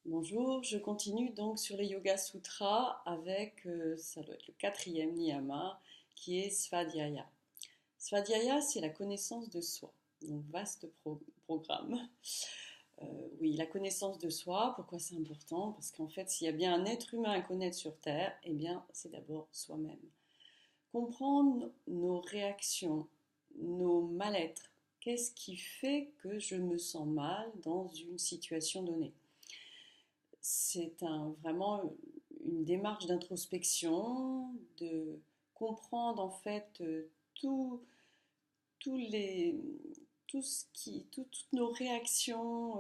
Bonjour, je continue donc sur les Yoga Sutras avec, ça doit être le quatrième niyama, qui est Svadhyaya. Svadhyaya, c'est la connaissance de soi. Donc vaste programme. Oui, la connaissance de soi, pourquoi c'est important? Parce qu'en fait, s'il y a bien un être humain à connaître sur Terre, eh bien, c'est d'abord soi-même. Comprendre nos réactions, nos mal-être. Qu'est-ce qui fait que je me sens mal dans une situation donnée? C'est vraiment une démarche d'introspection, de comprendre en fait tout, tous les, tout ce toutes nos réactions,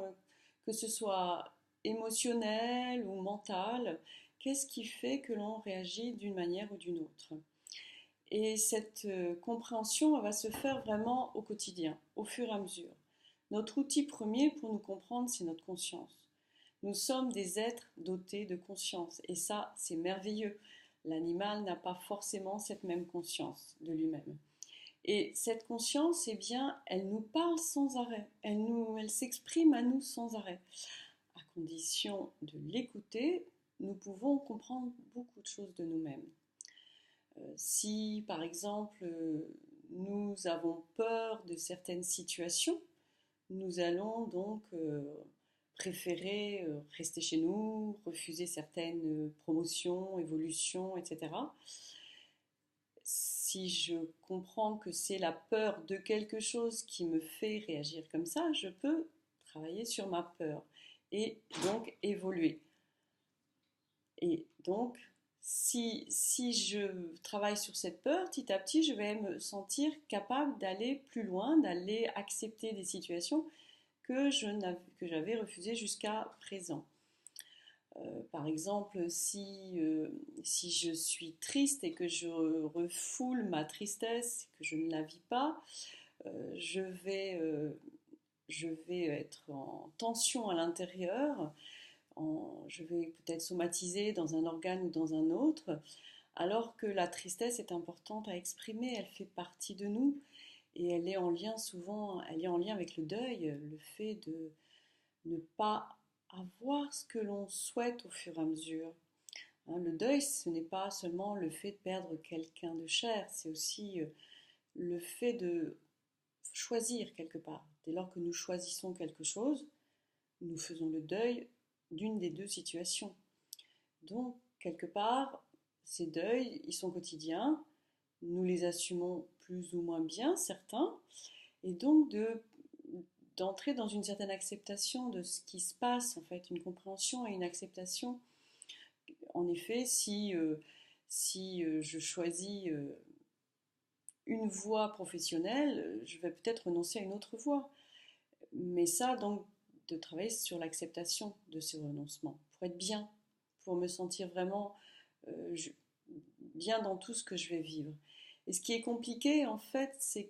que ce soit émotionnelles ou mentales, qu'est-ce qui fait que l'on réagit d'une manière ou d'une autre. Et cette compréhension elle va se faire vraiment au quotidien, au fur et à mesure. Notre outil premier pour nous comprendre, c'est notre conscience. Nous sommes des êtres dotés de conscience et ça, c'est merveilleux. L'animal n'a pas forcément cette même conscience de lui-même. Et cette conscience, eh bien, elle nous parle sans arrêt, elle s'exprime à nous sans arrêt. À condition de l'écouter, nous pouvons comprendre beaucoup de choses de nous-mêmes. Si, par exemple, nous avons peur de certaines situations, nous allons donc préférer rester chez nous, refuser certaines promotions, évolutions, etc. Si je comprends que c'est la peur de quelque chose qui me fait réagir comme ça, je peux travailler sur ma peur et donc évoluer. Et donc, si je travaille sur cette peur, petit à petit, je vais me sentir capable d'aller plus loin, d'aller accepter des situations que j'avais refusées jusqu'à présent. Par exemple, si je suis triste et que je refoule ma tristesse, que je ne la vis pas, je je vais être en tension à l'intérieur, je vais peut-être somatiser dans un organe ou dans un autre, alors que la tristesse est importante à exprimer, elle fait partie de nous et elle est en lien souvent, elle est en lien avec le deuil, le fait de ne pas avoir ce que l'on souhaite au fur et à mesure. Hein, le deuil, ce n'est pas seulement le fait de perdre quelqu'un de cher, c'est aussi le fait de choisir quelque part. Dès lors que nous choisissons quelque chose, nous faisons le deuil d'une des deux situations. Donc, quelque part, ces deuils, ils sont quotidiens, nous les assumons plus ou moins bien, certains, et donc d'entrer dans une certaine acceptation de ce qui se passe, en fait, une compréhension et une acceptation. En effet, si je choisis une voie professionnelle, je vais peut-être renoncer à une autre voie. Mais ça, donc, de travailler sur l'acceptation de ces renoncements, pour être bien, pour me sentir vraiment je, bien dans tout ce que je vais vivre. Et ce qui est compliqué, en fait, c'est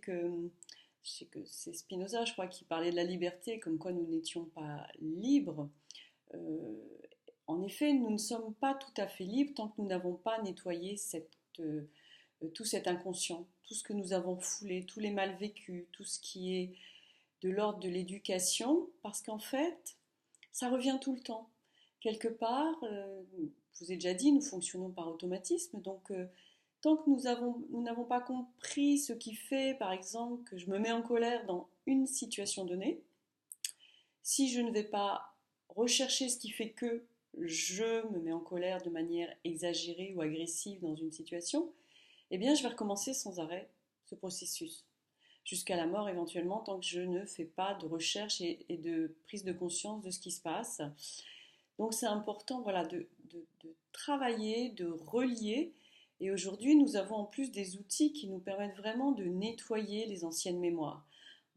Spinoza, je crois, qui parlait de la liberté, comme quoi nous n'étions pas libres. Euh, En effet, nous ne sommes pas tout à fait libres tant que nous n'avons pas nettoyé tout cet inconscient, tout ce que nous avons foulé, tous les mal vécus, tout ce qui est de l'ordre de l'éducation, parce qu'en fait, ça revient tout le temps. Quelque part, je vous ai déjà dit, nous fonctionnons par automatisme, donc tant que nous n'avons pas compris ce qui fait, par exemple, que je me mets en colère dans une situation donnée, si je ne vais pas rechercher ce qui fait que je me mets en colère de manière exagérée ou agressive dans une situation, eh bien je vais recommencer sans arrêt ce processus, jusqu'à la mort éventuellement, tant que je ne fais pas de recherche et de prise de conscience de ce qui se passe. Donc c'est important voilà, de travailler, de relier. Et aujourd'hui, nous avons en plus des outils qui nous permettent vraiment de nettoyer les anciennes mémoires.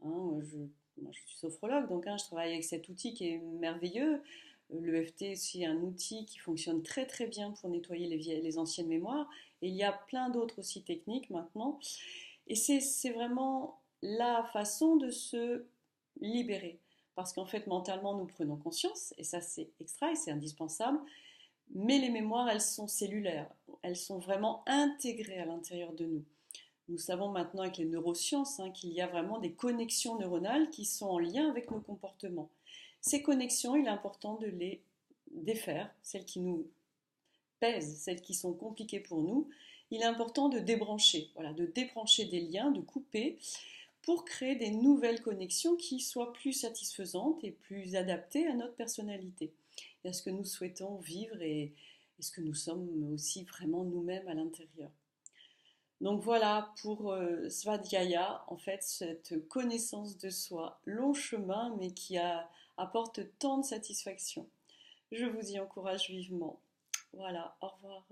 Hein, moi, je suis sophrologue, donc hein, je travaille avec cet outil qui est merveilleux. L'EFT est aussi un outil qui fonctionne très très bien pour nettoyer les anciennes mémoires. Et il y a plein d'autres aussi techniques maintenant. Et c'est vraiment la façon de se libérer. Parce qu'en fait, mentalement, nous prenons conscience, et ça c'est extra et c'est indispensable, mais les mémoires, elles sont cellulaires, elles sont vraiment intégrées à l'intérieur de nous. Nous savons maintenant avec les neurosciences hein, qu'il y a vraiment des connexions neuronales qui sont en lien avec nos comportements. Ces connexions, il est important défaire, celles qui nous pèsent, celles qui sont compliquées pour nous, il est important de débrancher, voilà, de débrancher des liens, de couper, pour créer des nouvelles connexions qui soient plus satisfaisantes et plus adaptées à notre personnalité et à ce que nous souhaitons vivre et ce que nous sommes aussi vraiment nous-mêmes à l'intérieur. Donc voilà pour Svadhyaya, en fait, cette connaissance de soi, long chemin, mais apporte tant de satisfaction. Je vous y encourage vivement. Voilà, au revoir.